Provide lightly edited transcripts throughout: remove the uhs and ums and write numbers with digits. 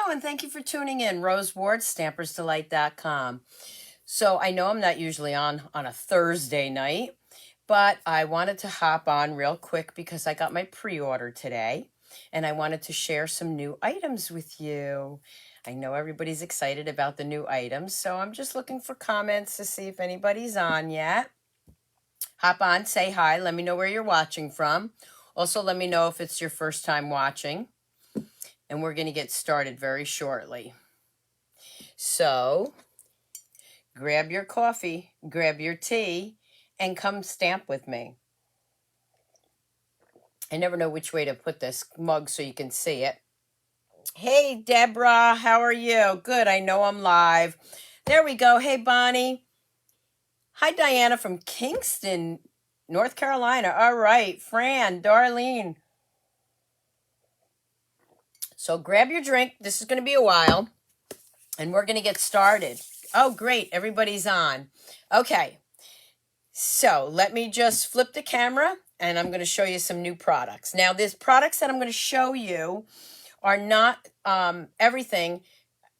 Hello, and thank you for tuning in. Rose Ward, StampersDelight.com. So I know I'm not usually on a Thursday night, but I wanted to hop on real quick because I got my pre-order today, and I wanted to share some new items with you. I know everybody's excited about the new items, so I'm just looking for comments to see if anybody's on yet. Hop on, say hi, let me know where you're watching from. Also, let me know if it's your first time watching. And we're going to get started very shortly. So, grab your coffee, grab your tea, and come stamp with me. I never know which way to put this mug so you can see it. Hey, Deborah, how are you? Good, I know I'm live. There we go. Hey, Bonnie. Hi, Diana from Kingston, North Carolina. All right, Fran, Darlene. So grab your drink. This is going to be a while. And we're going to get started. Oh, great. Everybody's on. Okay. So let me just flip the camera and I'm going to show you some new products. Now, these products that I'm going to show you are not everything.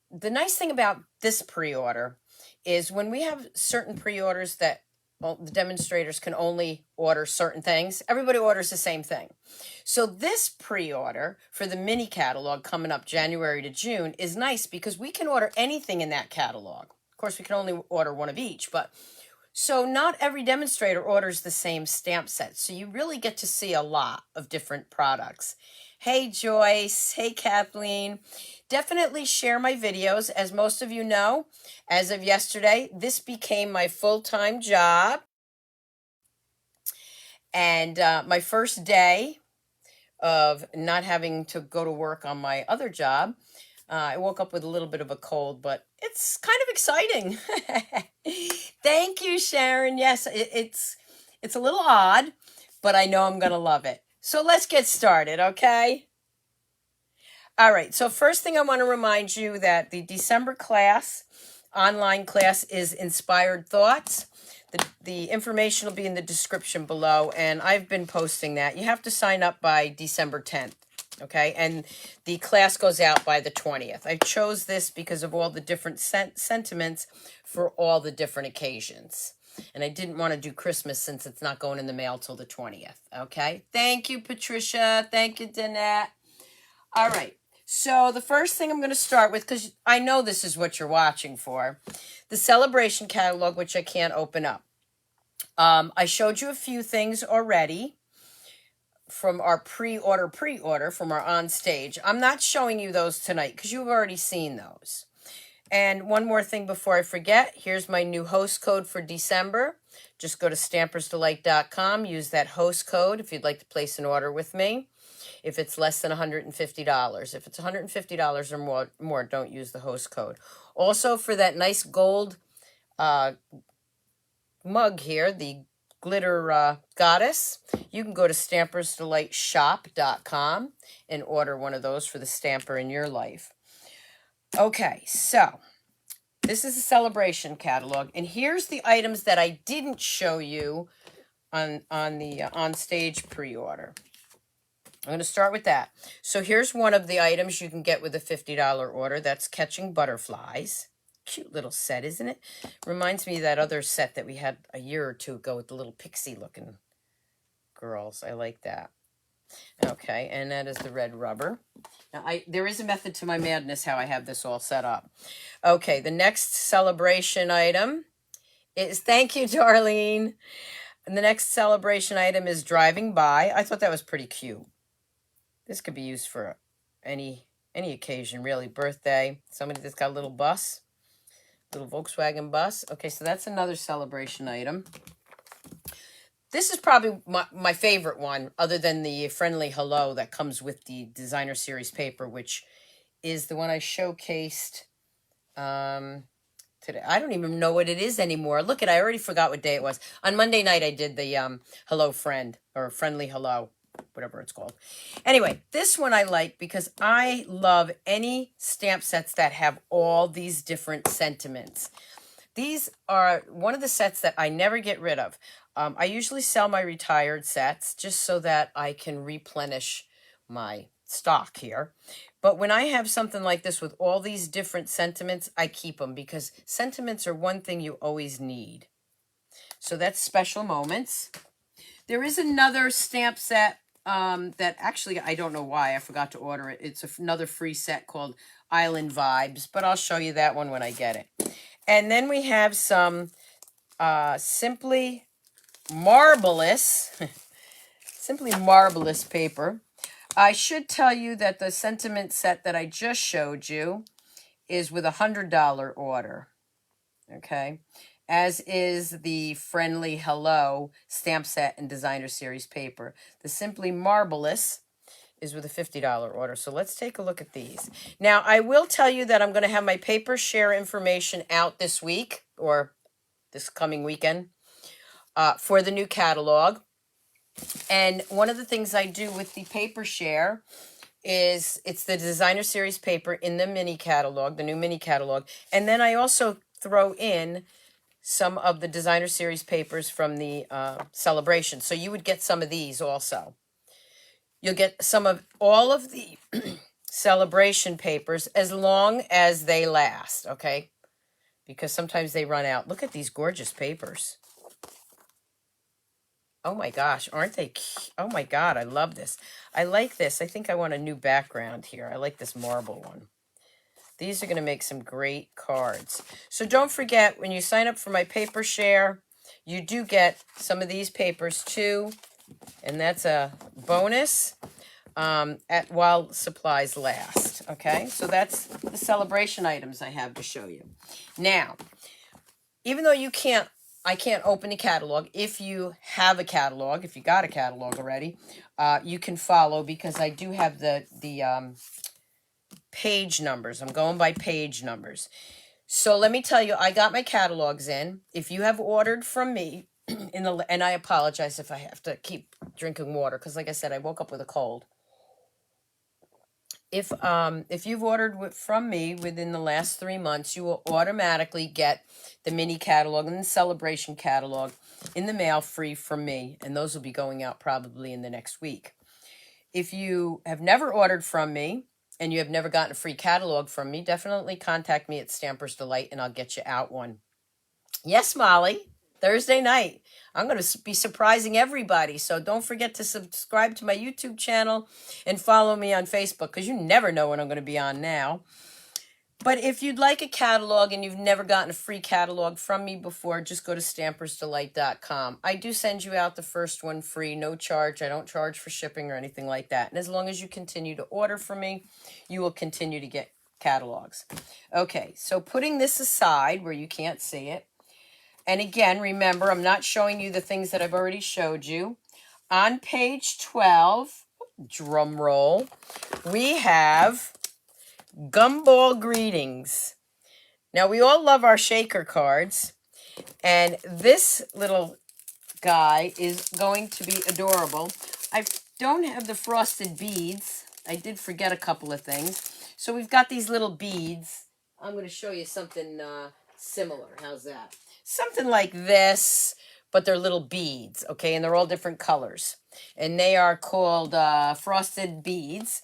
The nice thing about this pre-order is when we have certain pre-orders that the demonstrators can only order certain things, everybody orders the same thing. So this pre-order for the mini catalog coming up January to June is nice because we can order anything in that catalog. Of course, we can only order one of each, but so not every demonstrator orders the same stamp set. So you really get to see a lot of different products. Hey, Joyce. Hey, Kathleen. Definitely share my videos. As most of you know, as of yesterday, this became my full-time job. And my first day of not having to go to work on my other job, I woke up with a little bit of a cold, but it's kind of exciting. Thank you, Sharon. Yes, it's a little odd, but I know I'm going to love it. So let's get started, okay? All right, so first thing I want to remind you that the December class, online class, is Inspired Thoughts. The information will be in the description below, and I've been posting that. You have to sign up by December 10th, okay? And the class goes out by the 20th. I chose this because of all the different sentiments for all the different occasions. And I didn't want to do Christmas since it's not going in the mail till the 20th, okay? Thank you, Patricia. Thank you, Danette. All right. So the first thing I'm going to start with, because I know this is what you're watching for, the celebration catalog, which I can't open up. I showed you a few things already from our pre-order from our on stage. I'm not showing you those tonight because you've already seen those. And one more thing before I forget, here's my new host code for December. Just go to StampersDelight.com, use that host code if you'd like to place an order with me. If it's less than $150. If it's $150 or more, don't use the host code. Also, for that nice gold mug here, the glitter goddess, you can go to StampersDelightShop.com and order one of those for the stamper in your life. Okay, so this is a celebration catalog, and here's the items that I didn't show you on the on-stage pre-order. I'm going to start with that. So here's one of the items you can get with a $50 order. That's Catching Butterflies. Cute little set, isn't it? Reminds me of that other set that we had a year or two ago with the little pixie-looking girls. I like that. Okay, and that is the red rubber. Now, there is a method to my madness how I have this all set up. Okay, the next celebration item is, thank you, Darlene. And the next celebration item is Driving By. I thought that was pretty cute. This could be used for any occasion, really. Birthday, somebody that's got a little bus, little Volkswagen bus. Okay, so that's another celebration item. This is probably my favorite one, other than the Friendly Hello that comes with the Designer Series paper, which is the one I showcased today. I don't even know what it is anymore. Look, I already forgot what day it was. On Monday night, I did the Hello Friend, or Friendly Hello, whatever it's called. Anyway, this one I like because I love any stamp sets that have all these different sentiments. These are one of the sets that I never get rid of. I usually sell my retired sets just so that I can replenish my stock here. But when I have something like this with all these different sentiments, I keep them because sentiments are one thing you always need. So that's Special Moments. There is another stamp set that actually, I don't know why I forgot to order it. It's another free set called Island Vibes, but I'll show you that one when I get it. And then we have some Simply Marvelous, Simply Marvelous paper. I should tell you that the sentiment set that I just showed you is with a $100 order, okay? As is the Friendly Hello stamp set and designer series paper. The Simply Marvelous is with a $50 order. So let's take a look at these. Now, I will tell you that I'm going to have my paper share information out this week or this coming weekend for the new catalog. And one of the things I do with the paper share is it's the designer series paper in the mini catalog, the new mini catalog. And then I also throw in some of the designer series papers from the celebration. So you would get some of these also. You'll get some of all of the celebration papers as long as they last, okay? Because sometimes they run out. Look at these gorgeous papers. Oh my gosh, aren't they? Oh my God, I love this. I like this. I think I want a new background here. I like this marble one. These are going to make some great cards. So don't forget, when you sign up for my paper share, you do get some of these papers too. And that's a bonus while supplies last. Okay, so that's the celebration items I have to show you. Now, even though I can't open a catalog. If you have a catalog, if you got a catalog already, you can follow because I do have the page numbers. I'm going by page numbers. So let me tell you, I got my catalogs in. If you have ordered from me, and I apologize if I have to keep drinking water because, like I said, I woke up with a cold. If you've ordered from me within the last 3 months, you will automatically get the mini catalog and the celebration catalog in the mail free from me, and those will be going out probably in the next week. If you have never ordered from me and you have never gotten a free catalog from me, definitely contact me at Stampers Delight and I'll get you out one. Yes, Molly, Thursday night. I'm going to be surprising everybody. So don't forget to subscribe to my YouTube channel and follow me on Facebook because you never know when I'm going to be on now. But if you'd like a catalog and you've never gotten a free catalog from me before, just go to stampersdelight.com. I do send you out the first one free, no charge. I don't charge for shipping or anything like that. And as long as you continue to order from me, you will continue to get catalogs. Okay, so putting this aside where you can't see it, and again, remember, I'm not showing you the things that I've already showed you. On page 12, drum roll, we have Gumball Greetings. Now, we all love our shaker cards, and this little guy is going to be adorable. I don't have the frosted beads. I did forget a couple of things. So we've got these little beads. I'm going to show you something similar. How's that? Something like this, but they're little beads, okay? And they're all different colors. And they are called frosted beads.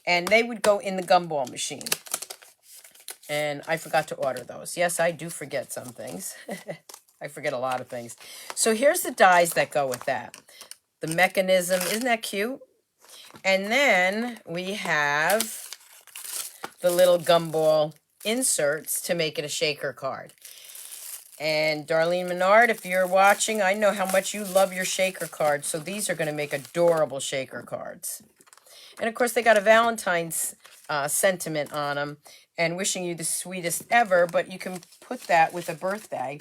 And they would go in the gumball machine. And I forgot to order those. Yes, I do forget some things. I forget a lot of things. So here's the dies that go with that. The mechanism, isn't that cute? And then we have the little gumball inserts to make it a shaker card. And Darlene Menard, if you're watching, I know how much you love your shaker cards. So these are going to make adorable shaker cards. And of course, they got a Valentine's sentiment on them and wishing you the sweetest ever. But you can put that with a birthday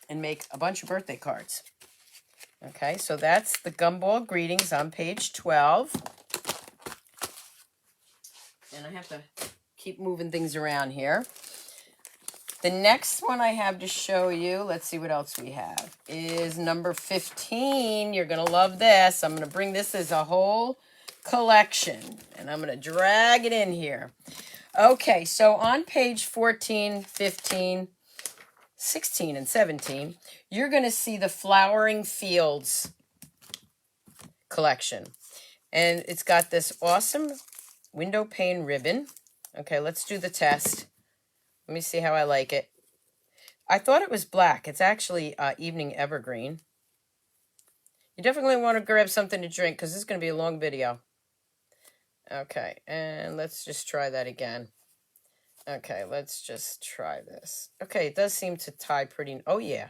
and make a bunch of birthday cards. Okay, so that's the Gumball Greetings on page 12. And I have to keep moving things around here. The next one I have to show you, let's see what else we have, is number 15. You're going to love this. I'm going to bring this as a whole collection, and I'm going to drag it in here. Okay, so on page 14, 15, 16, and 17, you're going to see the Flowering Fields collection. And it's got this awesome window pane ribbon. Okay, let's do the test. Let me see how I like it. I thought it was black. It's actually evening evergreen. You definitely want to grab something to drink because this is going to be a long video. Okay, and let's just try that again. Okay, let's just try this. Okay, it does seem to tie pretty... Oh, yeah.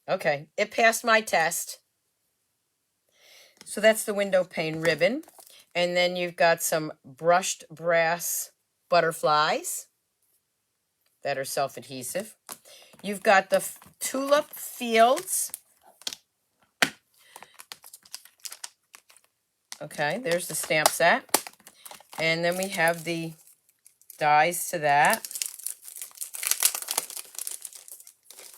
Okay, it passed my test. So that's the window pane ribbon. And then you've got some brushed brass butterflies that are self-adhesive. You've got the tulip fields. Okay, there's the stamp set. And then we have the dies to that.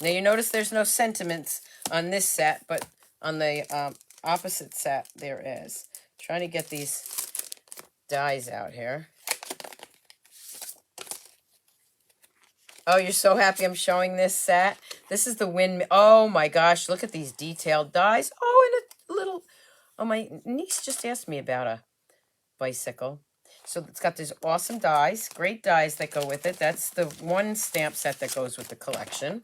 Now you notice there's no sentiments on this set, but on the opposite set there is. Trying to get these dies out here. Oh, you're so happy I'm showing this set. This is the windmill. Oh my gosh, look at these detailed dies. Oh, and a little... Oh, my niece just asked me about a bicycle. So it's got these awesome dies, great dies that go with it. That's the one stamp set that goes with the collection.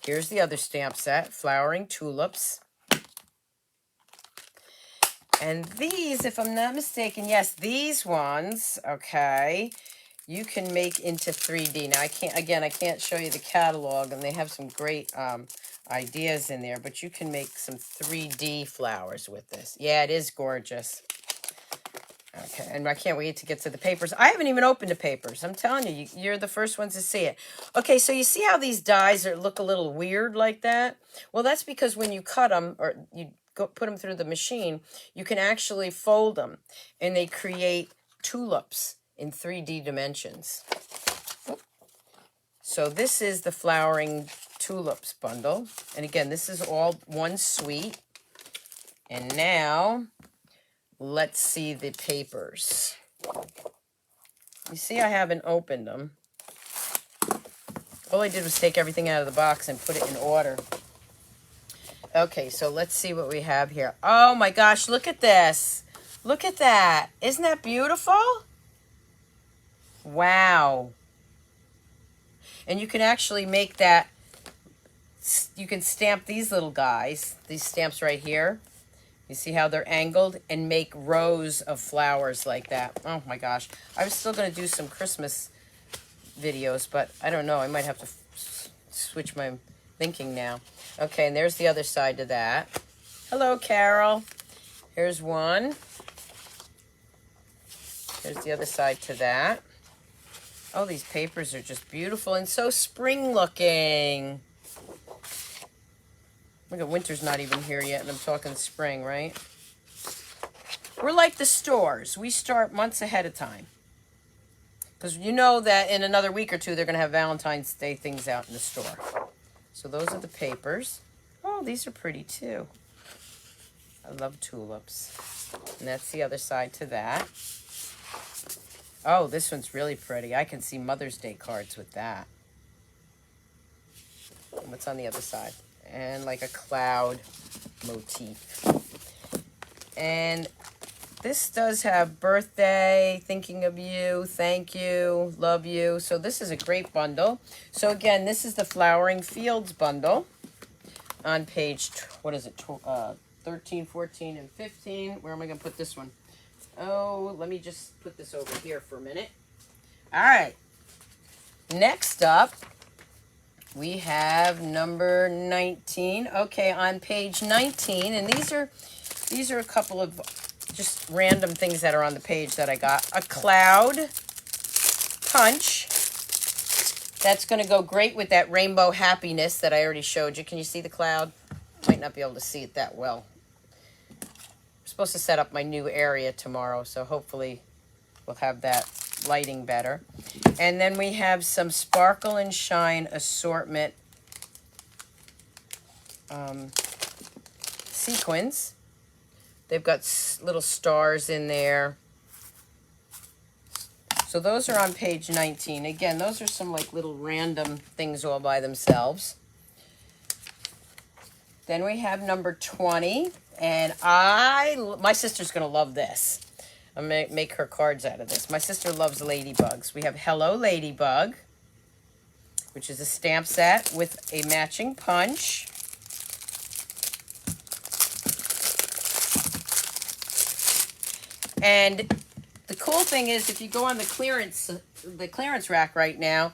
Here's the other stamp set, flowering tulips. And these, if I'm not mistaken, yes, these ones, okay, you can make into 3D. Now, I can't show you the catalog, and they have some great ideas in there, but you can make some 3D flowers with this. Yeah, it is gorgeous. Okay, and I can't wait to get to the papers. I haven't even opened the papers. I'm telling you, you're the first ones to see it. Okay, so you see how these dies look a little weird like that? Well, that's because when you cut them, or you put them through the machine, you can actually fold them, and they create tulips in 3D dimensions. So this is the flowering tulips bundle. And again, this is all one suite. And now... let's see the papers. You see I haven't opened them. All I did was take everything out of the box and put it in order. Okay, so let's see what we have here. Oh my gosh, look at this. Look at that. Isn't that beautiful? Wow. And you can actually make that, you can stamp these little guys, these stamps right here. You see how they're angled, and make rows of flowers like that. Oh my gosh. I was still going to do some Christmas videos, but I don't know. I might have to switch my thinking now. Okay, and there's the other side to that. Hello, Carol. Here's one. There's the other side to that. Oh, these papers are just beautiful and so spring looking. Look at winter's not even here yet, and I'm talking spring, right? We're like the stores. We start months ahead of time. Because you know that in another week or two, they're going to have Valentine's Day things out in the store. So those are the papers. Oh, these are pretty too. I love tulips. And that's the other side to that. Oh, this one's really pretty. I can see Mother's Day cards with that. And what's on the other side? And like a cloud motif. And this does have birthday, thinking of you, thank you, love you. So this is a great bundle. So again, this is the Flowering Fields bundle on page, what is it, 13, 14, and 15. Where am I going to put this one? Oh, let me just put this over here for a minute. All right. Next up, we have number 19. Okay, on page 19, and these are a couple of just random things that are on the page that I got. A cloud punch. That's going to go great with that rainbow happiness that I already showed you. Can you see the cloud? Might not be able to see it that well. I'm supposed to set up my new area tomorrow, so hopefully we'll have that lighting better. And then we have some Sparkle and Shine assortment sequins. They've got little stars in there. So those are on page 19. Again, those are some like little random things all by themselves. Then we have number 20, and my sister's going to love this. I'm going to make her cards out of this. My sister loves ladybugs. We have Hello Ladybug, which is a stamp set with a matching punch. And the cool thing is, if you go on the clearance rack right now,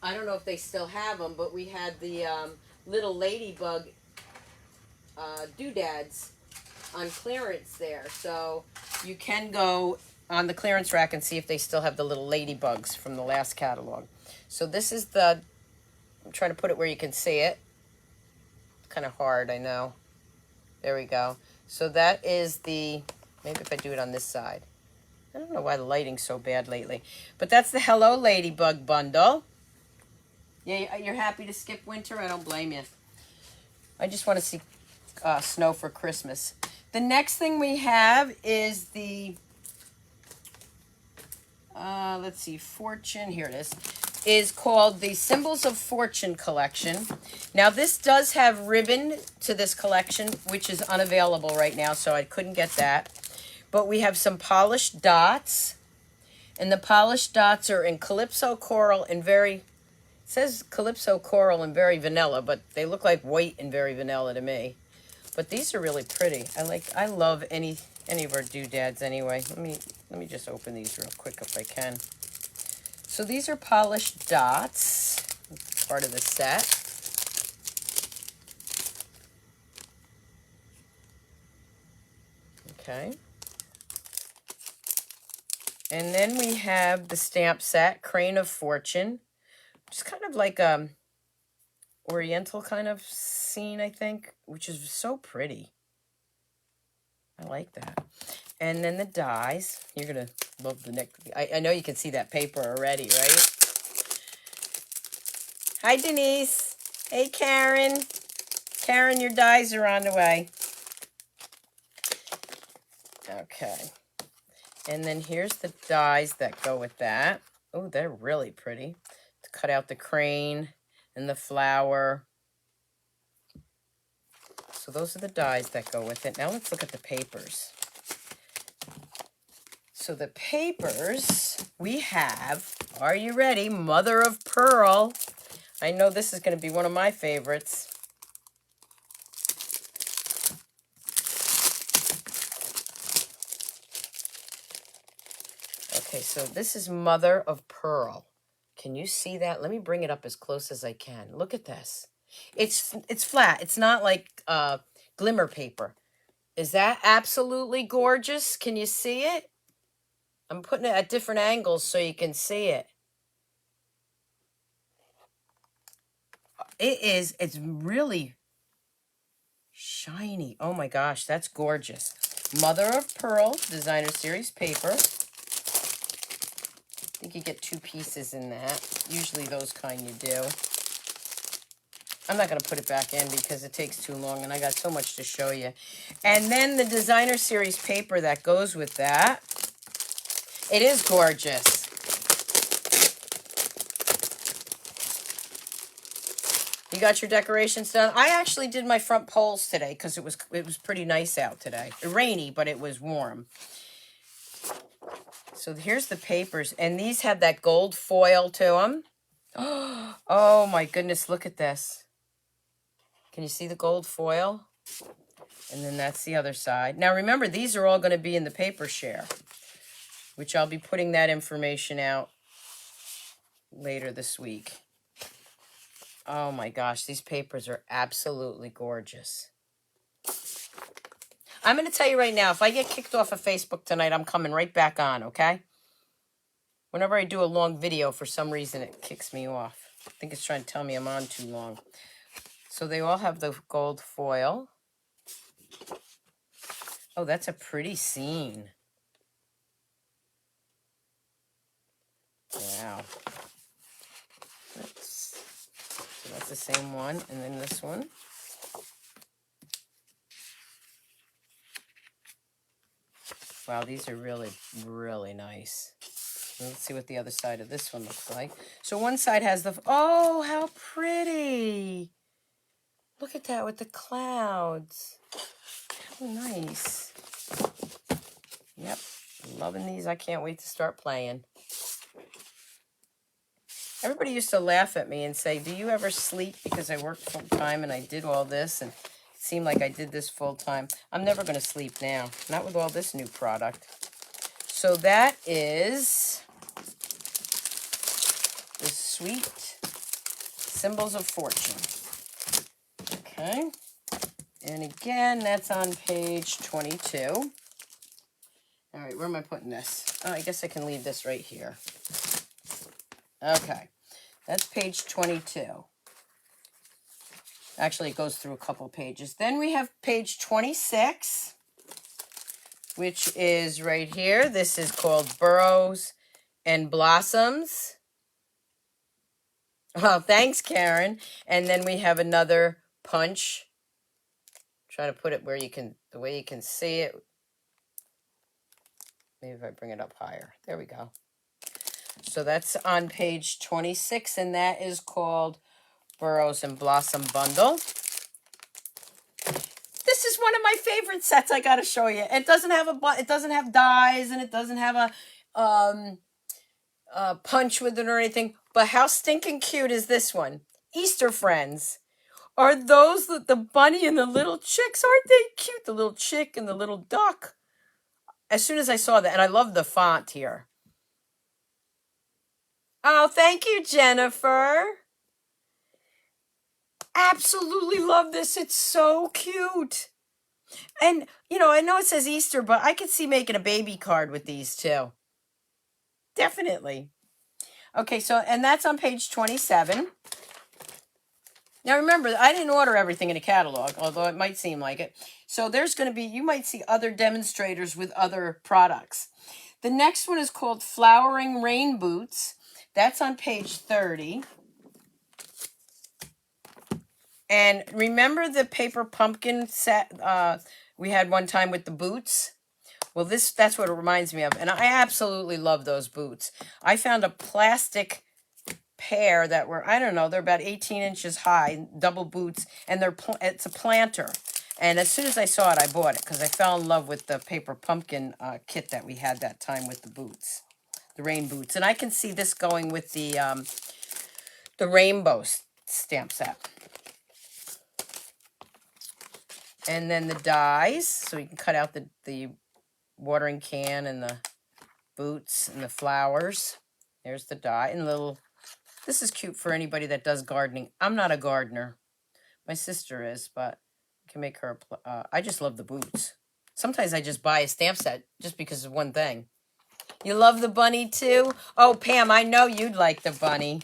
I don't know if they still have them, but we had the little ladybug doodads on clearance there. So you can go on the clearance rack and see if they still have the little ladybugs from the last catalog. So this is the, I'm trying to put it where you can see it. It's kind of hard, I know. There we go. So that is the, maybe if I do it on this side. I don't know why the lighting's so bad lately. But that's the Hello Ladybug bundle. Yeah, you're happy to skip winter? I don't blame you. I just want to see snow for Christmas. The next thing we have is the, let's see, Fortune, here it is called the Symbols of Fortune collection. Now this does have ribbon to this collection, which is unavailable right now, so I couldn't get that. But we have some polished dots, and the polished dots are in Calypso Coral and very, it says Calypso Coral and Very Vanilla, but they look like white and Very Vanilla to me. But these are really pretty. I love any of our doodads anyway. Let me just open these real quick if I can. So these are polished dots, part of the set. Okay. And then we have the stamp set, Crane of Fortune. Just kind of like a oriental kind of scene, I think, which is so pretty. I like that. And then the dies. You're going to love the next. I know you can see that paper already, right? Hi, Denise. Hey, Karen. Karen, your dies are on the way. Okay. And then here's the dies that go with that. Oh, they're really pretty. To cut out the crane and the flower. So those are the dies that go with it. Now let's look at the papers. So the papers we have, are you ready? Mother of Pearl. I know this is going to be one of my favorites. Okay, so this is Mother of Pearl. Can you see that? Let me bring it up as close as I can. Look at this. It's flat. It's not like glimmer paper. Is that absolutely gorgeous? Can you see it? I'm putting it at different angles so you can see it. It's really shiny. Oh my gosh, that's gorgeous. Mother of Pearl, designer series paper. I think you get 2 pieces in that. Usually those kind you do. I'm not going to put it back in because it takes too long and I got so much to show you. And then the designer series paper that goes with that. It is gorgeous. You got your decorations done? I actually did my front poles today because it was pretty nice out today. Rainy, but it was warm. So here's the papers, and these have that gold foil to them. Oh my goodness, look at this. Can you see the gold foil? And then that's the other side. Now remember, these are all going to be in the paper share, which I'll be putting that information out later this week. Oh my gosh, these papers are absolutely gorgeous. I'm going to tell you right now, if I get kicked off of Facebook tonight, I'm coming right back on, okay? Whenever I do a long video, for some reason, it kicks me off. I think it's trying to tell me I'm on too long. So they all have the gold foil. Oh, that's a pretty scene. Wow. So that's the same one. And then this one. Wow, these are really, really nice. Let's see what the other side of this one looks like. So one side has the, oh, how pretty. Look at that with the clouds. How nice. Yep, Loving these. I can't wait to start playing. Everybody used to laugh at me and say, do you ever sleep? Because I worked full time and I did all this and it seemed like I did this full time. I'm never going to sleep now. Not with all this new product. So that is the Sweet Symbols of Fortune. Okay. And again, that's on page 22. All right, where am I putting this? Oh, I guess I can leave this right here. Okay, that's page 22. Actually, it goes through a couple pages. Then we have page 26, which is right here. This is called Burrows and Blossoms. Oh, thanks, Karen. And then we have another punch. Try to put it where you can, the way you can see it. Maybe if I bring it up higher. There we go. So that's on page 26, and that is called Burrows and Blossom Bundle. This is one of my favorite sets. I got to show you. It doesn't have it doesn't have dies, and it doesn't have a punch with it or anything. But how stinking cute is this one? Easter friends. Are those the bunny and the little chicks? Aren't they cute? The little chick and the little duck. As soon as I saw that, and I love the font here. Oh, thank you, Jennifer. Absolutely love this. It's so cute. And, you know, I know it says Easter, but I could see making a baby card with these too. Definitely. Okay, so, and that's on page 27. Now, remember, I didn't order everything in a catalog, although it might seem like it. So there's going to be, you might see other demonstrators with other products. The next one is called Flowering Rain Boots. That's on page 30. And remember the paper pumpkin set we had one time with the boots? Well, that's what it reminds me of. And I absolutely love those boots. I found a plastic pair that were, I don't know, they're about 18 inches high, double boots, and it's a planter. And as soon as I saw it, I bought it because I fell in love with the paper pumpkin kit that we had that time with the boots, the rain boots. And I can see this going with the rainbow stamp set. And then the dies, so you can cut out the watering can and the boots and the flowers. There's the die and little. This is cute for anybody that does gardening. I'm not a gardener. My sister is, but I can make her. I just love the boots. Sometimes I just buy a stamp set just because of one thing. You love the bunny too? Oh, Pam, I know you'd like the bunny.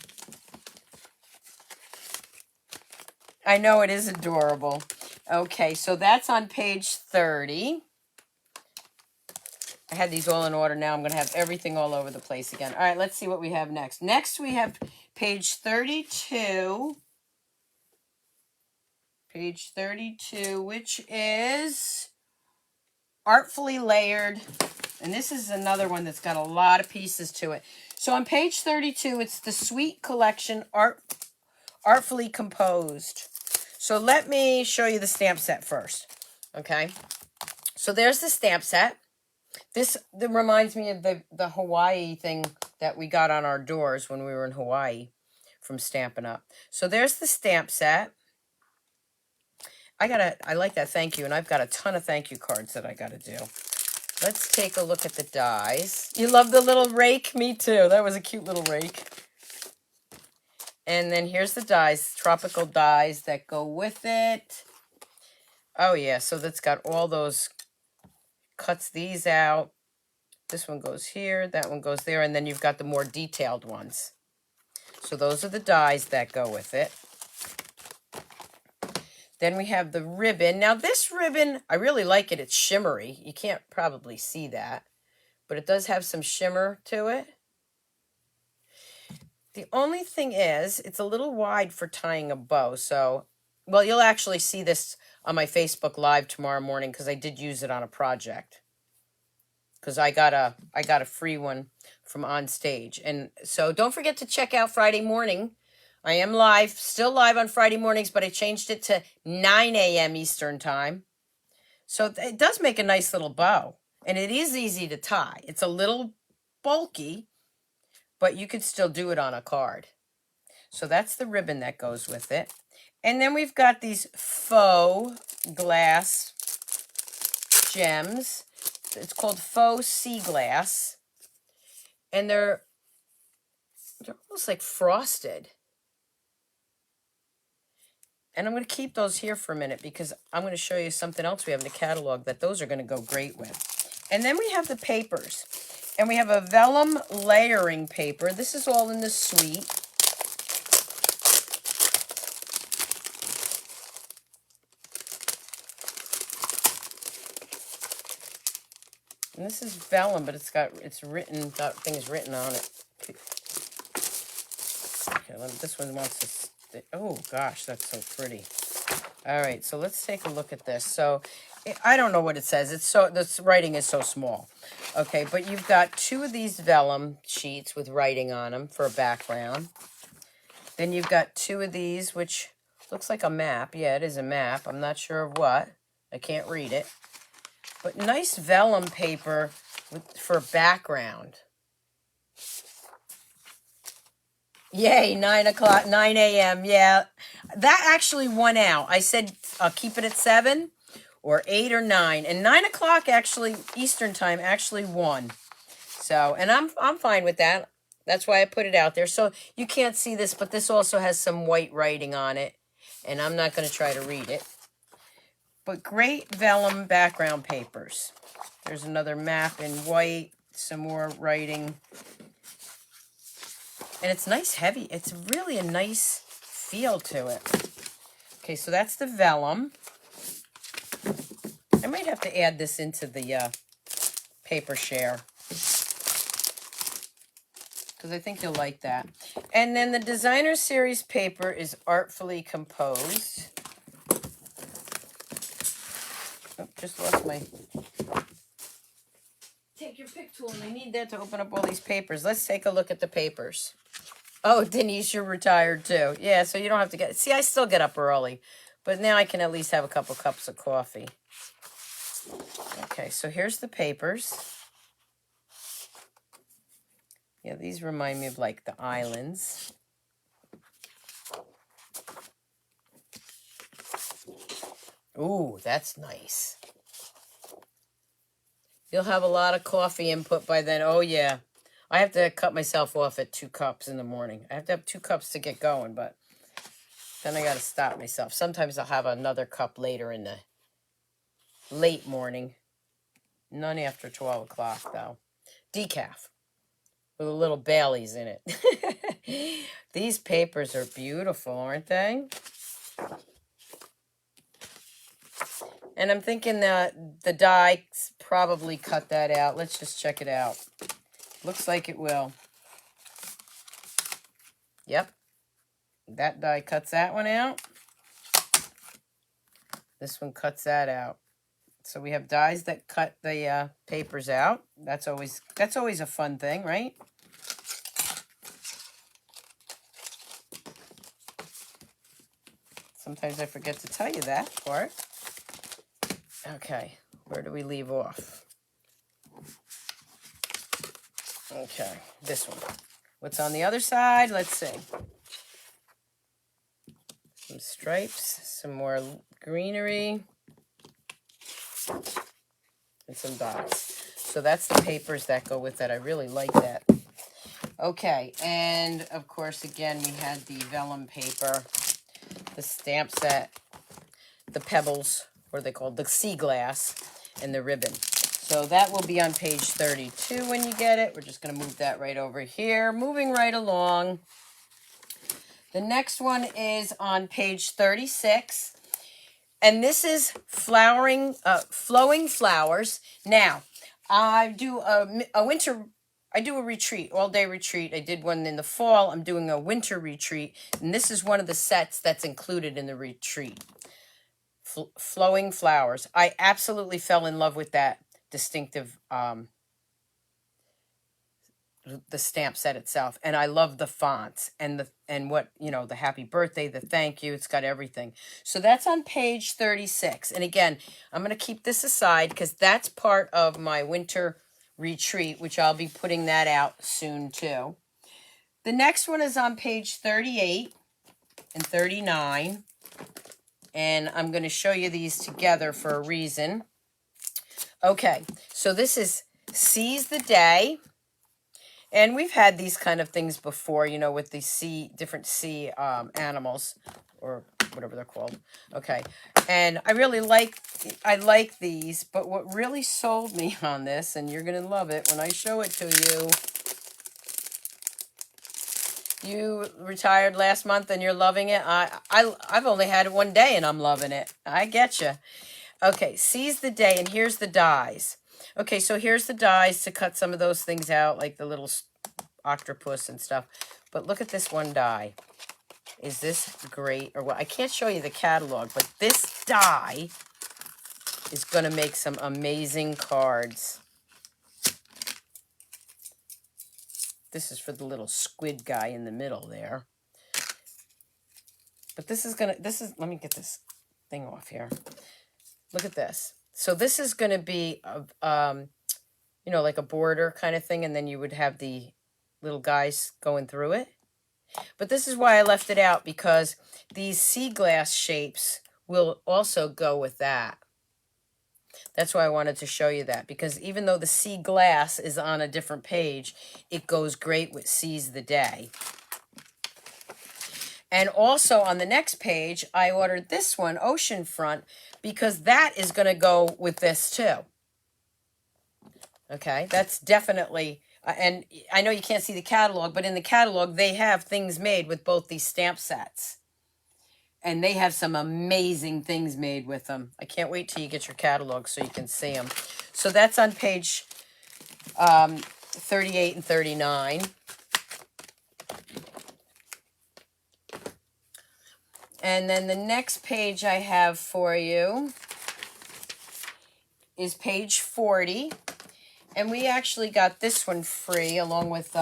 I know it is adorable. Okay, so that's on page 30. I had these all in order. Now I'm going to have everything all over the place again. All right, let's see what we have next. Next, we have page 32. Page 32, which is Artfully Layered. And this is another one that's got a lot of pieces to it. So on page 32, it's the Sweet Collection Artfully Composed. So let me show you the stamp set first. Okay. So there's the stamp set. This reminds me of the Hawaii thing that we got on our doors when we were in Hawaii from Stampin' Up. So there's the stamp set. I like that thank you, and I've got a ton of thank you cards that I got to do. Let's take a look at the dies. You love the little rake? Me too. That was a cute little rake. And then here's the dies, tropical dies that go with it. Oh, yeah, so that's got all those, cuts these out. This one goes here, that one goes there, and then you've got the more detailed ones. So those are the dies that go with it. Then we have the ribbon. Now this ribbon, I really like it. It's shimmery. You can't probably see that, but it does have some shimmer to it. The only thing is, it's a little wide for tying a bow. So, well, you'll actually see this on my Facebook Live tomorrow morning because I did use it on a project. Because I got a free one from On Stage. And so don't forget to check out Friday morning. I am live, still live on Friday mornings, but I changed it to 9 a.m. Eastern time. So it does make a nice little bow. And it is easy to tie. It's a little bulky, but you could still do it on a card. So that's the ribbon that goes with it. And then we've got these faux glass gems. It's called faux sea glass. And they're almost like frosted. And I'm going to keep those here for a minute because I'm going to show you something else we have in the catalog that those are going to go great with. And then we have the papers. And we have a vellum layering paper. This is all in the suite. And this is vellum, but got things written on it. Okay, this one wants to oh gosh, that's so pretty. All right, so let's take a look at this. So I don't know what it says. This writing is so small. Okay, but you've got 2 of these vellum sheets with writing on them for a background. Then you've got 2 of these, which looks like a map. Yeah, it is a map. I'm not sure of what. I can't read it. But nice vellum paper for background. Yay, 9 a.m. Yeah, that actually won out. I said keep it at 7 or 8 or 9. And 9 o'clock actually, Eastern time, actually won. So, and I'm fine with that. That's why I put it out there. So you can't see this, but this also has some white writing on it. And I'm not going to try to read it. But great vellum background papers. There's another map in white, some more writing. And it's nice, heavy. It's really a nice feel to it. Okay, so that's the vellum. I might have to add this into the paper share, because I think you'll like that. And then the designer series paper is artfully composed. Oh, just lost my... Take your pick tool, and I need that to open up all these papers. Let's take a look at the papers. Oh, Denise, you're retired too. Yeah, so you don't have to get... See, I still get up early, but now I can at least have a couple cups of coffee. Okay, so here's the papers. Yeah, these remind me of like the islands. Ooh, that's nice. You'll have a lot of coffee input by then. Oh, yeah. I have to cut myself off at 2 cups in the morning. I have to have 2 cups to get going, but then I got to stop myself. Sometimes I'll have another cup later in the late morning. None after 12 o'clock, though. Decaf with a little Bailey's in it. These papers are beautiful, aren't they? And I'm thinking that the die probably cut that out. Let's just check it out. Looks like it will. Yep. That die cuts that one out. This one cuts that out. So we have dies that cut the papers out. That's always a fun thing, right? Sometimes I forget to tell you that part. Okay, where do we leave off? Okay, this one. What's on the other side? Let's see. Some stripes, some more greenery, and some dots. So that's the papers that go with that. I really like that. Okay, and of course, again, we had the vellum paper, the stamp set, the pebbles, what are they called? The sea glass, and the ribbon. So that will be on page 32 when you get it. We're just going to move that right over here. Moving right along. The next one is on page 36. And this is flowing flowers. Now, I do a retreat, all-day retreat. I did one in the fall. I'm doing a winter retreat. And this is one of the sets that's included in the retreat. Flowing flowers. I absolutely fell in love with that distinctive the stamp set itself, and I love the fonts and what, you know, the happy birthday, the thank you, it's got everything. So that's on page 36. And again, I'm going to keep this aside because that's part of my winter retreat, which I'll be putting that out soon too. The next one is on page 38 and 39, and I'm going to show you these together for a reason. Okay, so this is Seize the Day. And we've had these kind of things before, you know, with the different sea animals, or whatever they're called. Okay. And I really like these, but what really sold me on this, and you're going to love it when I show it to you. You retired last month and you're loving it. I've only had it one day and I'm loving it. I get you. Okay, Seize the Day, and here's the dies. Okay, so here's the dies to cut some of those things out, like the little octopus and stuff. But look at this one die. Is this great? Or what? I can't show you the catalog, but this die is going to make some amazing cards. This is for the little squid guy in the middle there. But let me get this thing off here. Look at this. So this is going to be, you know, like a border kind of thing, and then you would have the little guys going through it. But this is why I left it out, because these sea glass shapes will also go with that. That's why I wanted to show you that, because even though the sea glass is on a different page, it goes great with Seize the Day. And also on the next page, I ordered this one, Oceanfront, because that is going to go with this too. Okay, that's definitely, and I know you can't see the catalog, but in the catalog, they have things made with both these stamp sets. And they have some amazing things made with them. I can't wait till you get your catalog so you can see them. So that's on page 38 and 39. And then the next page I have for you is page 40. And we actually got this one free along with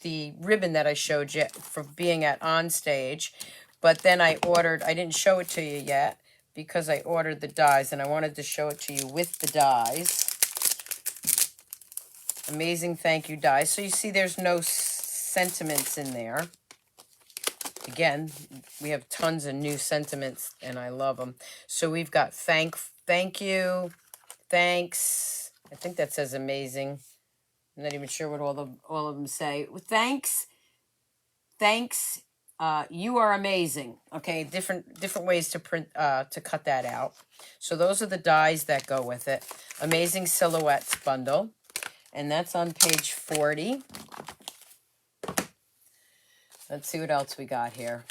the ribbon that I showed you for being at Onstage. But then I didn't show it to you yet because I ordered the dies, and I wanted to show it to you with the dies. Amazing thank you dies. So you see there's no sentiments in there. Again, we have tons of new sentiments, and I love them. So we've got thank you, thanks. I think that says amazing. I'm not even sure what all of them say. Thanks, you are amazing. Okay, different ways to print to cut that out. So those are the dies that go with it. Amazing Silhouettes bundle, and that's on page 40. Let's see what else we got here.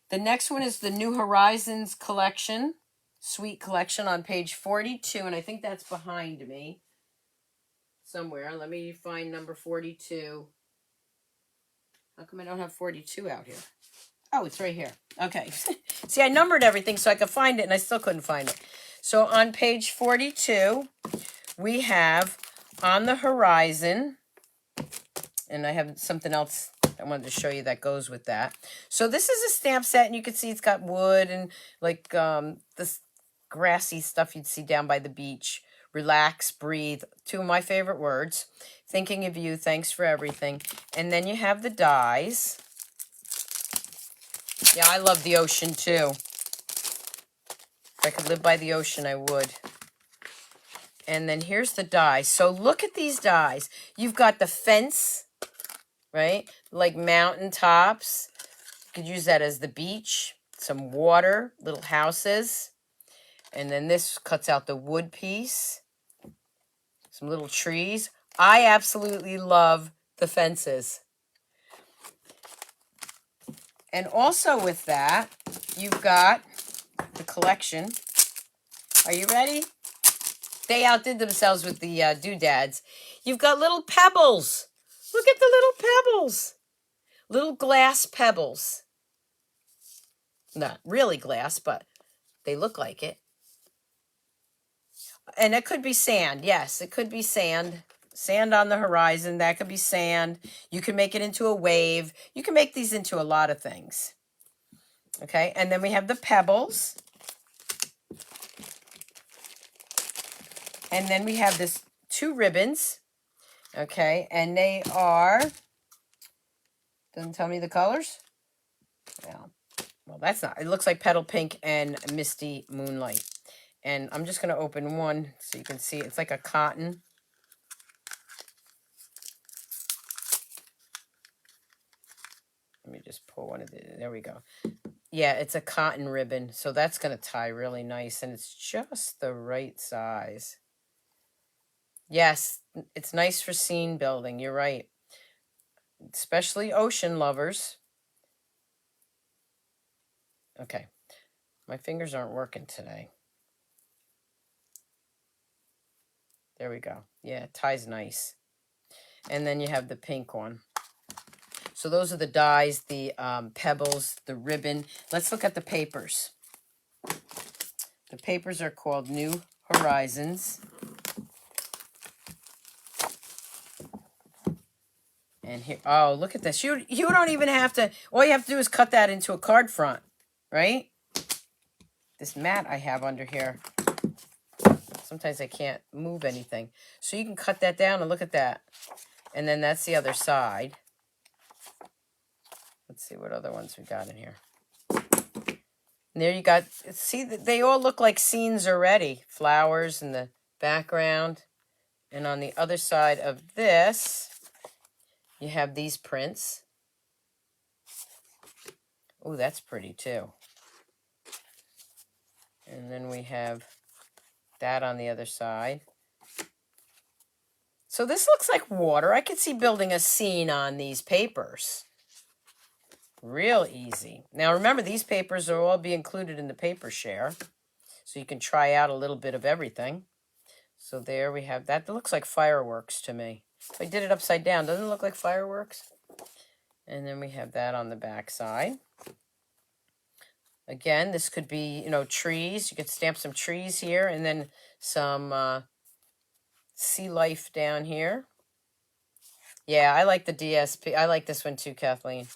The next one is the New Horizons collection, Sweet Collection, on page 42, and I think that's behind me somewhere. Let me find number 42. How come I don't have 42 out here? Oh, it's right here. Okay. See, I numbered everything so I could find it, and I still couldn't find it. So on page 42, we have On the Horizon, and I have something else I wanted to show you that goes with that. So this is a stamp set, and you can see it's got wood and like this grassy stuff you'd see down by the beach. Relax, breathe, two of my favorite words. Thinking of you, thanks for everything. And then you have the dies. Yeah, I love the ocean too. If I could live by the ocean, I would. And then here's the dies. So look at these dies. You've got the fence, right? Like mountaintops. You could use that as the beach. Some water, little houses. And then this cuts out the wood piece. Some little trees. I absolutely love the fences. And also with that, you've got the collection. Are you ready? They outdid themselves with the doodads. You've got little pebbles. Look at the little pebbles. Little glass pebbles. Not really glass, but they look like it. And it could be sand. Yes, it could be sand. Sand on the horizon. That could be sand. You can make it into a wave. You can make these into a lot of things. Okay, and then we have the pebbles. And then we have this 2 ribbons. Okay, and they are, doesn't tell me the colors. Well, that's not, it looks like Petal Pink and Misty Moonlight. And I'm just going to open one so you can see. It's like a cotton. Let me just pull one of the, there we go. Yeah, it's a cotton ribbon. So that's going to tie really nice. And it's just the right size. Yes, it's nice for scene building. You're right. Especially ocean lovers. Okay. My fingers aren't working today. There we go. Yeah, it ties nice. And then you have the pink one. So those are the dies, the pebbles, the ribbon. Let's look at the papers. The papers are called New Horizons. And here, oh, look at this. You don't even have to, all you have to do is cut that into a card front, right? This mat I have under here, sometimes I can't move anything. So you can cut that down and look at that. And then that's the other side. Let's see what other ones we got in here. And there you got, see, they all look like scenes already. Flowers in the background. And on the other side of this, you have these prints. Oh, that's pretty too. And then we have that on the other side. So this looks like water. I could see building a scene on these papers. Real easy. Now remember, these papers will all be included in the paper share. So you can try out a little bit of everything. So there we have that. That looks like fireworks to me. If I did it upside down, doesn't it look like fireworks? And then we have that on the back side. Again, this could be, you know, trees. You could stamp some trees here and then some sea life down here. Yeah, I like the DSP. I like this one too, Kathleen.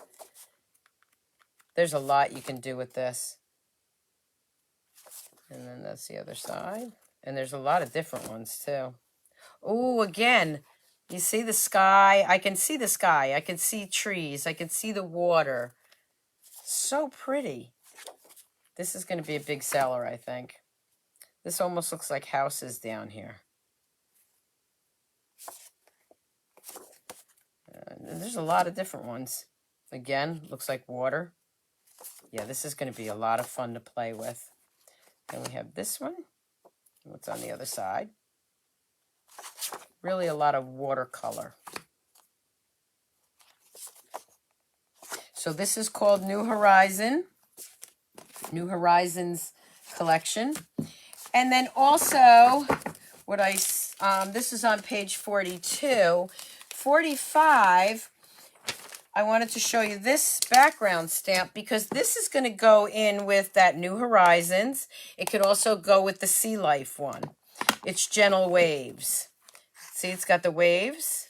There's a lot you can do with this. And then that's the other side. And there's a lot of different ones too. Oh, again, you see the sky? I can see the sky. I can see trees. I can see the water. So pretty. This is going to be a big seller, I think. This almost looks like houses down here. There's a lot of different ones. Again, looks like water. Yeah, this is going to be a lot of fun to play with. Then we have this one. What's on the other side? Really a lot of watercolor. So this is called New Horizon. New Horizons collection. And then also, what this is on page 42. 45, I wanted to show you this background stamp because this is going to go in with that New Horizons. It could also go with the Sea Life one. It's Gentle Waves. See, it's got the waves.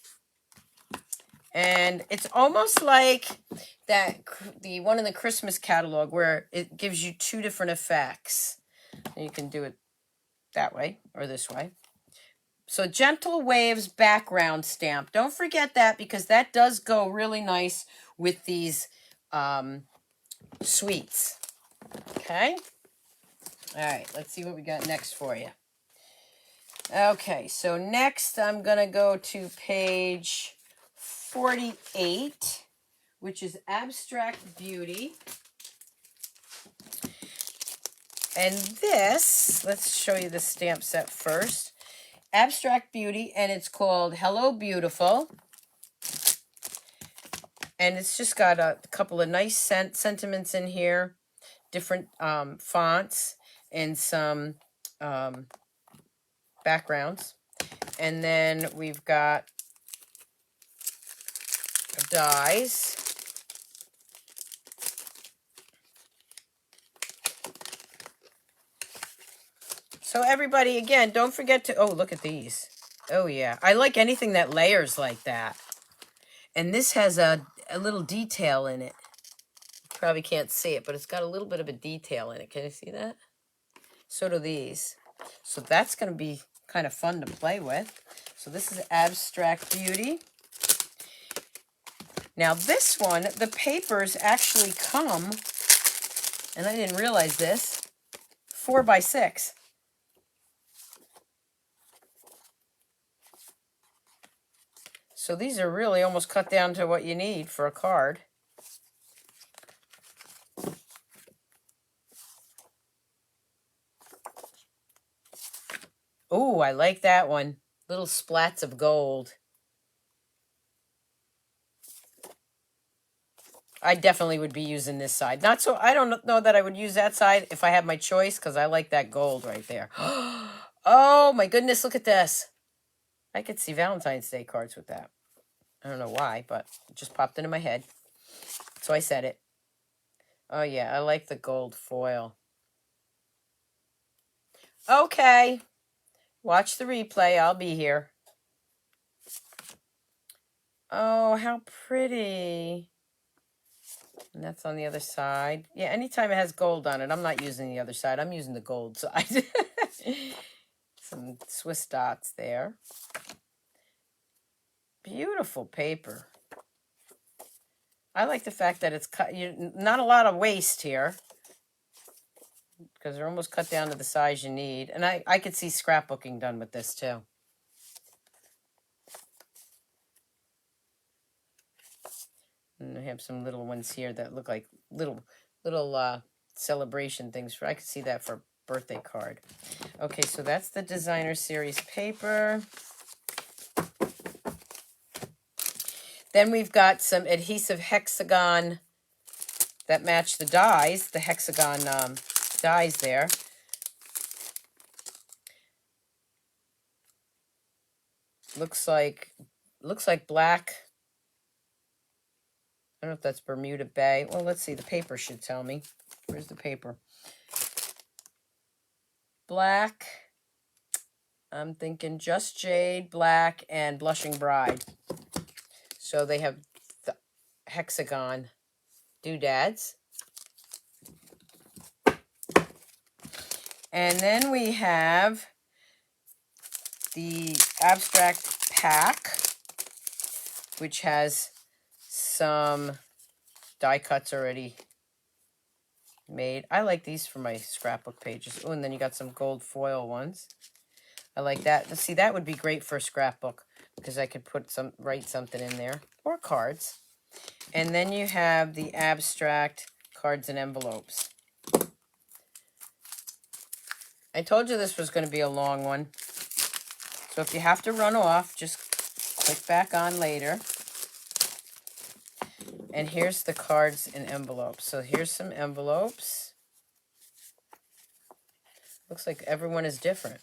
And it's almost like the one in the Christmas catalog where it gives you 2 different effects. And you can do it that way or this way. So Gentle Waves background stamp. Don't forget that because that does go really nice with these sweets. Okay? All right, let's see what we got next for you. Okay, so next I'm going to go to page 48, which is Abstract Beauty. And this, let's show you the stamp set first. Abstract Beauty, and it's called Hello Beautiful. And it's just got a couple of nice sentiments in here, different fonts, and some backgrounds. And then we've got dies. So everybody, again, don't forget to, oh, look at these. Oh yeah, I like anything that layers like that. And this has a little detail in it. You probably can't see it, but it's got a little bit of a detail in it. Can you see that? So do these. So that's going to be kind of fun to play with. So this is Abstract Beauty. Now this one, the papers actually come, and I didn't realize this, 4x6. So these are really almost cut down to what you need for a card. Oh, I like that one. Little splats of gold. I definitely would be using this side. Not so, I don't know that I would use that side if I had my choice, because I like that gold right there. Oh my goodness, look at this. I could see Valentine's Day cards with that. I don't know why, but it just popped into my head. So I said it. Oh yeah, I like the gold foil. Okay. Watch the replay. I'll be here. Oh, how pretty. And that's on the other side. Yeah, anytime it has gold on it, I'm not using the other side. I'm using the gold side. Some Swiss dots there. Beautiful paper. I like the fact that it's cut. Not a lot of waste here, because they're almost cut down to the size you need. And I could see scrapbooking done with this too. And I have some little ones here that look like little celebration things. I could see that for a birthday card. Okay, so that's the designer series paper. Then we've got some adhesive hexagon that match the dies, the hexagon dies there. Looks like black. I don't know if that's Bermuda Bay. Well, let's see. The paper should tell me. Where's the paper? Black. I'm thinking Just Jade, black, and Blushing Bride. So they have the hexagon doodads. And then we have the abstract pack, which has some die cuts already made. I like these for my scrapbook pages. Oh, and then you got some gold foil ones. I like that. See, that would be great for a scrapbook, because I could write something in there, or cards. And then you have the abstract cards and envelopes. I told you this was going to be a long one. So if you have to run off, just click back on later. And here's the cards and envelopes. So here's some envelopes. Looks like everyone is different.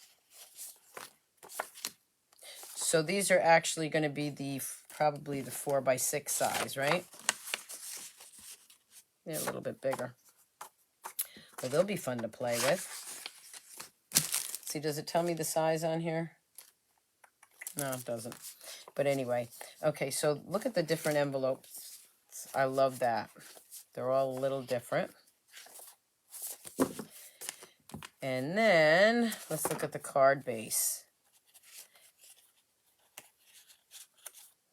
So these are actually going to be probably the 4x6 size, right? They're a little bit bigger. Well, they'll be fun to play with. See, does it tell me the size on here? No, it doesn't. But anyway, okay, so look at the different envelopes. I love that. They're all a little different. And then let's look at the card base.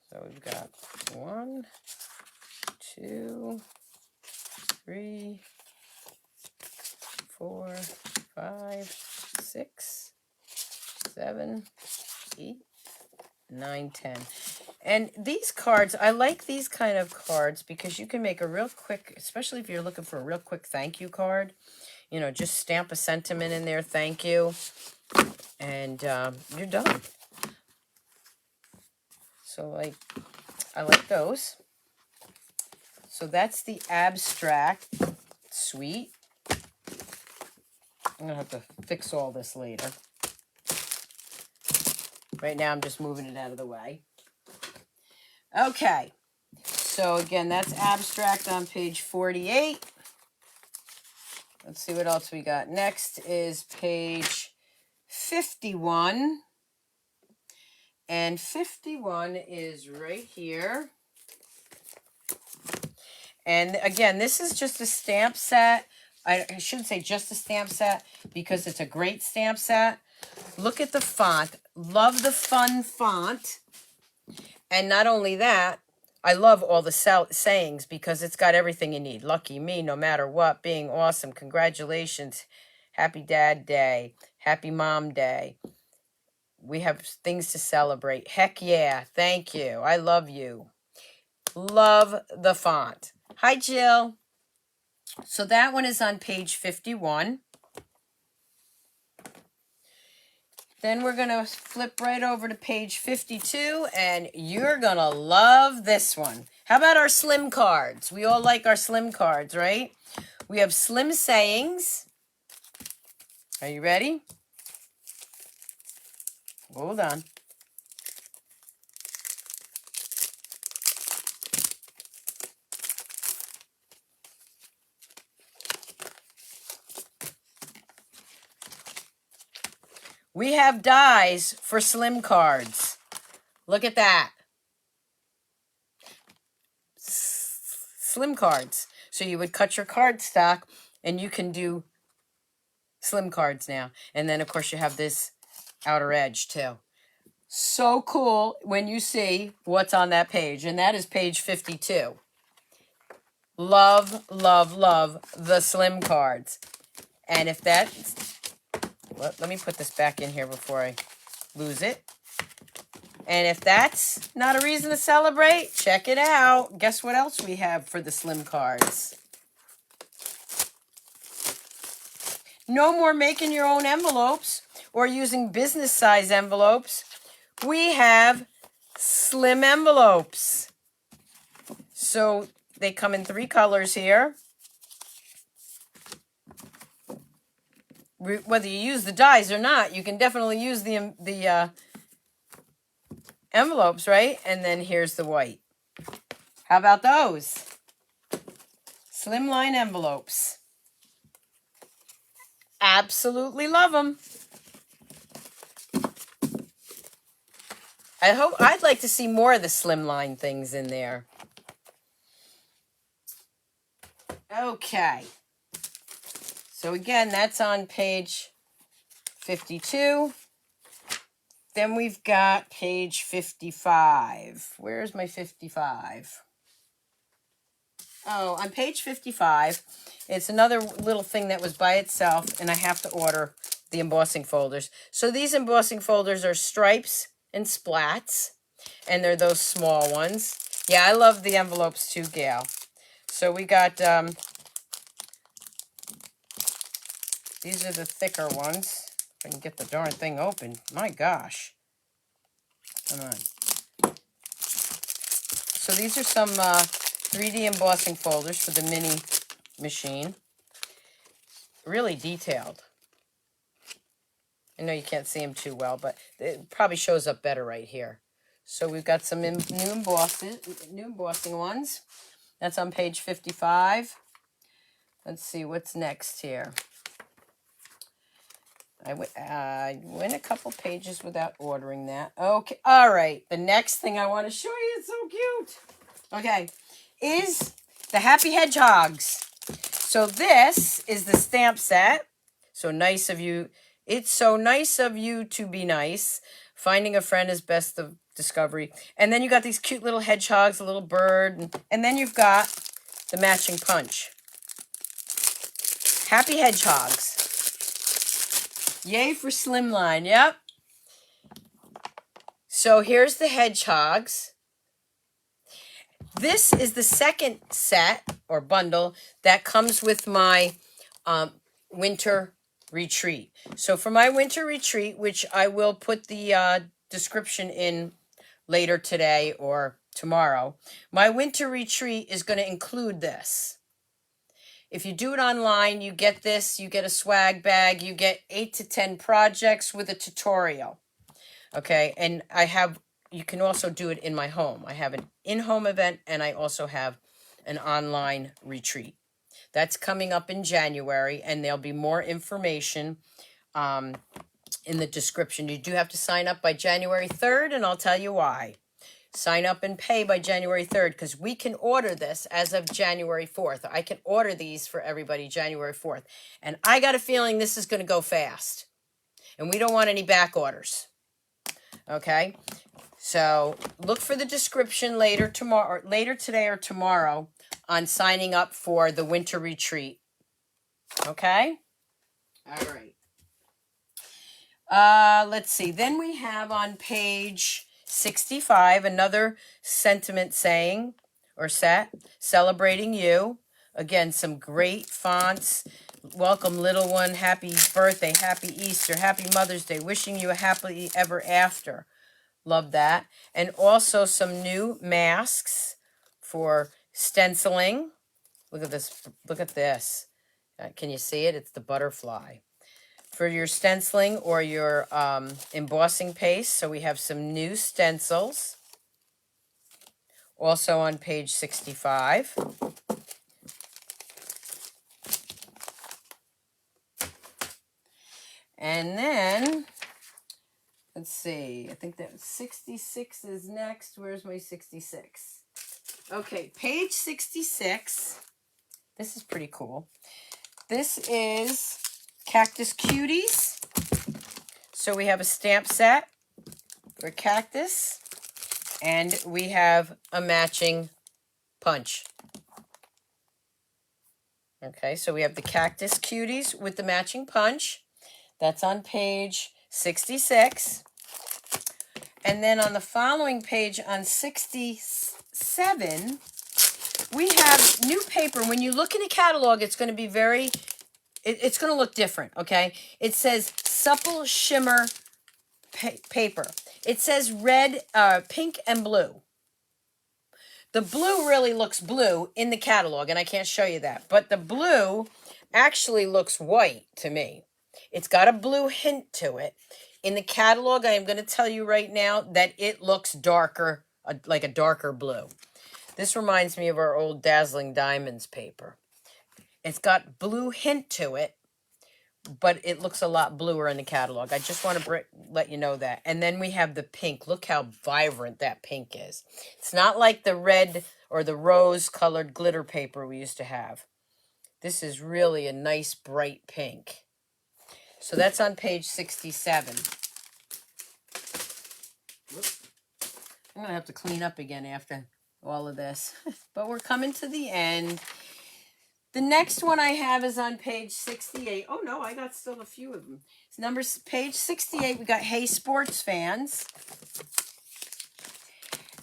So we've got 1, 2, 3, 4, 5, 6, 7, 8, 9, 10. And these cards, I like these kind of cards because you can make a real quick, especially if you're looking for a real quick thank you card. You know, just stamp a sentiment in there, thank you, and you're done. So I like those. So that's the abstract suite. I'm gonna have to fix all this later. Right now I'm just moving it out of the way. Okay, so again, that's abstract on page 48. Let's see what else we got. Next is page 51. And 51 is right here. And again, this is just a stamp set. I should say just a stamp set because it's a great stamp set. Look at the font. Love the fun font. And not only that, I love all the sayings because it's got everything you need. Lucky me, no matter what, being awesome, congratulations, happy Dad Day, happy Mom Day. We have things to celebrate. Heck yeah, thank you, I love you. Love the font. Hi, Jill. So that one is on page 51. Then we're going to flip right over to page 52, and you're going to love this one. How about our slim cards? We all like our slim cards, right? We have slim sayings. Are you ready? Hold on. We have dies for slim cards. Look at that. Slim cards. So you would cut your card stock and you can do slim cards now. And then, of course, you have this outer edge too. So cool when you see what's on that page. And that is page 52. Love, love, love the slim cards. And if that... Let me put this back in here before I lose it. And if that's not a reason to celebrate, check it out. Guess what else we have for the slim cards? No more making your own envelopes or using business size envelopes. We have slim envelopes. So they come in 3 colors here. Whether you use the dies or not, you can definitely use the envelopes, right? And then here's the white. How about those? Slimline envelopes. Absolutely love them. I'd like to see more of the slimline things in there. Okay. So again, that's on page 52. Then we've got page 55. Where's my 55? Oh, on page 55, it's another little thing that was by itself, and I have to order the embossing folders. So these embossing folders are stripes and splats, and they're those small ones. Yeah, I love the envelopes too, Gail. So we got... these are the thicker ones. If I can get the darn thing open. My gosh. Come on. So these are some 3D embossing folders for the mini machine. Really detailed. I know you can't see them too well, but it probably shows up better right here. So we've got some new embossing ones. That's on page 55. Let's see what's next here. I went a couple pages without ordering that. Okay, all right. The next thing I want to show you, it's so cute. Okay, is the Happy Hedgehogs. So this is the stamp set. So nice of you. It's so nice of you to be nice. Finding a friend is best of discovery. And then you got these cute little hedgehogs, a little bird. And then you've got the matching punch. Happy Hedgehogs. Yay for slimline, yep. So here's the hedgehogs. This is the second set or bundle that comes with my winter retreat. So for my winter retreat, which I will put the description in later today or tomorrow, my winter retreat is going to include this. If you do it online, you get this, you get a swag bag, you get 8 to 10 projects with a tutorial. Okay, and you can also do it in my home. I have an in-home event and I also have an online retreat. That's coming up in January and there'll be more information in the description. You do have to sign up by January 3rd, and I'll tell you why. Sign up and pay by January 3rd because we can order this as of January 4th. I can order these for everybody January 4th. And I got a feeling this is going to go fast. And we don't want any back orders. Okay? So look for the description later today or tomorrow on signing up for the winter retreat. Okay? All right. Let's see. Then we have on page 65 another sentiment saying or set, celebrating you. Again, some great fonts. Welcome, little one. Happy birthday. Happy Easter. Happy Mother's Day. Wishing you a happily ever after. Love that. And also some new masks for stenciling. Look at this. Look at this. Can you see it? It's the butterfly. For your stenciling or your embossing paste. So we have some new stencils. Also on page 65. And then, let's see. I think that 66 is next. Where's my 66? Okay, page 66. This is pretty cool. This is Cactus Cuties. So we have a stamp set for cactus, and we have a matching punch. Okay, so we have the Cactus Cuties with the matching punch. That's on page 66. And then on the following page on 67, we have new paper. When you look in a catalog, it's going to be it's going to look different, okay? It says supple shimmer paper. It says red, pink, and blue. The blue really looks blue in the catalog, and I can't show you that. But the blue actually looks white to me. It's got a blue hint to it. In the catalog, I am going to tell you right now that it looks darker, like a darker blue. This reminds me of our old Dazzling Diamonds paper. It's got blue hint to it, but it looks a lot bluer in the catalog. I just want to let you know that. And then we have the pink. Look how vibrant that pink is. It's not like the red or the rose-colored glitter paper we used to have. This is really a nice, bright pink. So that's on page 67. Whoops. I'm going to have to clean up again after all of this. But we're coming to the end. The next one I have is on page 68. Oh, no, I got still a few of them. It's page 68. We got Hey Sports Fans.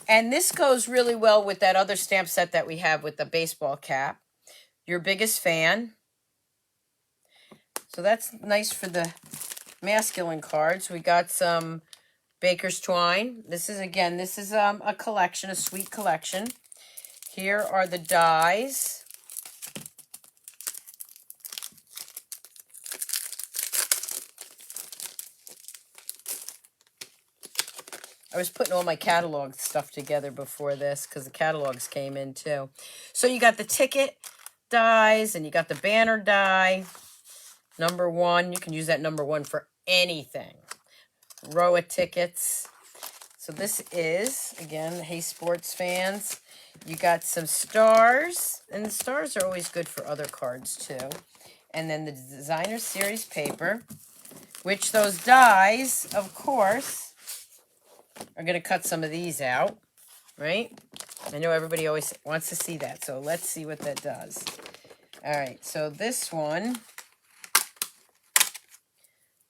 And this goes really well with that other stamp set that we have with the baseball cap. Your biggest fan. So that's nice for the masculine cards. We got some Baker's Twine. This is a collection, a sweet collection. Here are the dies. I was putting all my catalog stuff together before this because the catalogs came in too. So you got the ticket dies and you got the banner die. Number 1, you can use that number 1 for anything. Row of tickets. So this is, again, Hey Sports Fans. You got some stars, and the stars are always good for other cards too. And then the Designer Series paper, which those dies, of course, are going to cut some of these out, right? I know everybody always wants to see that, so let's see what that does. All right, so this one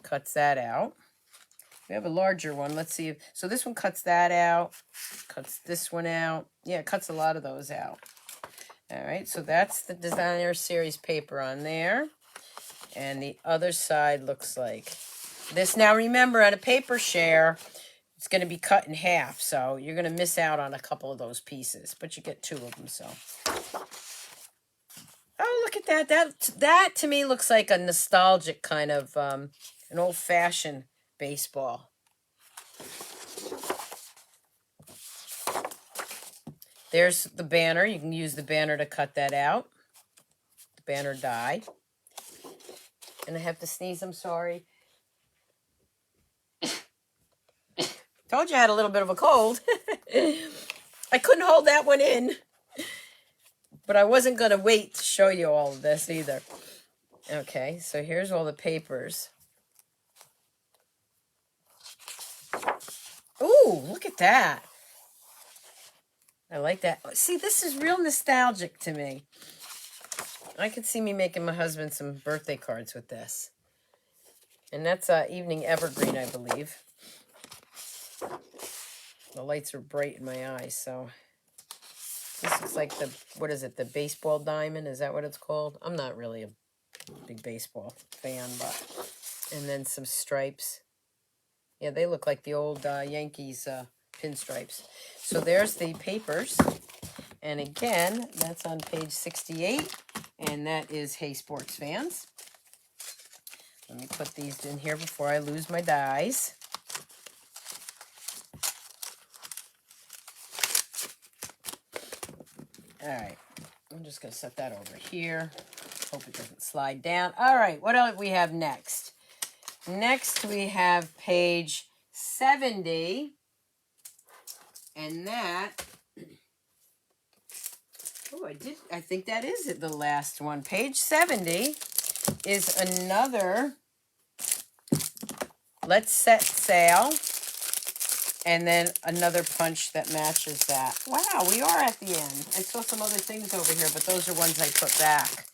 cuts that out. We have a larger one. Let's see. So this one cuts that out, cuts this one out. Yeah, it cuts a lot of those out. All right, so that's the Designer Series paper on there. And the other side looks like this. Now remember, on a paper share, it's going to be cut in half, so you're going to miss out on a couple of those pieces, but you get 2 of them, so. Oh, look at that. That to me looks like a nostalgic kind of, an old-fashioned baseball. There's the banner. You can use the banner to cut that out. The banner die. And I have to sneeze, I'm sorry. Told you I had a little bit of a cold. I couldn't hold that one in. But I wasn't going to wait to show you all of this either. Okay, so here's all the papers. Ooh, look at that. I like that. See, this is real nostalgic to me. I could see me making my husband some birthday cards with this. And that's Evening Evergreen, I believe. The lights are bright in my eyes, so... This looks like the, what is it, the baseball diamond? Is that what it's called? I'm not really a big baseball fan, but... And then some stripes. Yeah, they look like the old Yankees pinstripes. So there's the papers. And again, that's on page 68. And that is Hey Sports Fans. Let me put these in here before I lose my dies. All right, I'm just going to set that over here. Hope it doesn't slide down. All right, what else we have next? Next, we have page 70. And that... Oh, I think that is it, the last one. Page 70 is another Let's Set Sail. And then another punch that matches that. Wow, we are at the end. I saw some other things over here, but those are ones I put back.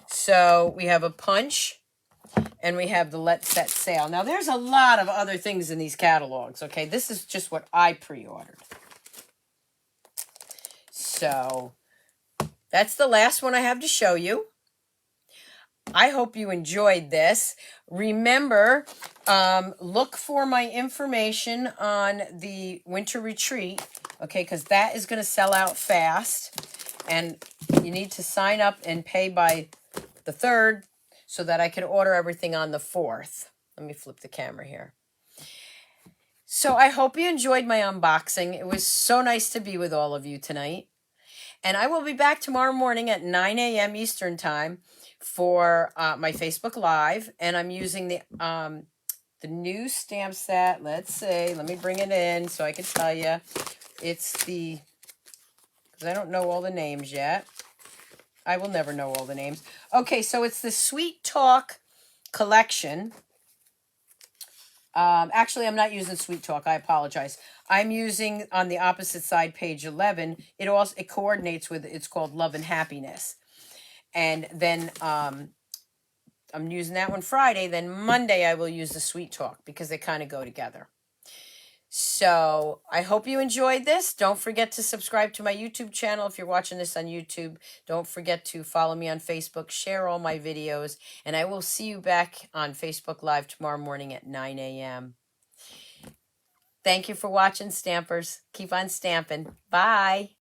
So we have a punch, and we have the Let's Set Sail. Now, there's a lot of other things in these catalogs, okay? This is just what I pre-ordered. So that's the last one I have to show you. I hope you enjoyed this. Remember, look for my information on the winter retreat, okay, because that is going to sell out fast. And you need to sign up and pay by the 3rd so that I can order everything on the 4th. Let me flip the camera here. So I hope you enjoyed my unboxing. It was so nice to be with all of you tonight. And I will be back tomorrow morning at 9 a.m. Eastern Time for my Facebook Live, and I'm using the new stamp set. Let's see. Let me bring it in so I can tell you. It's the, because I don't know all the names yet. I will never know all the names. Okay, so it's the Sweet Talk collection. Actually, I'm not using Sweet Talk. I apologize. I'm using on the opposite side, page 11. It coordinates with, it's called Love and Happiness. And then I'm using that one Friday. Then Monday I will use the Sweet Talk because they kind of go together. So I hope you enjoyed this. Don't forget to subscribe to my YouTube channel if you're watching this on YouTube. Don't forget to follow me on Facebook. Share all my videos. And I will see you back on Facebook Live tomorrow morning at 9 a.m. Thank you for watching, Stampers. Keep on stamping. Bye.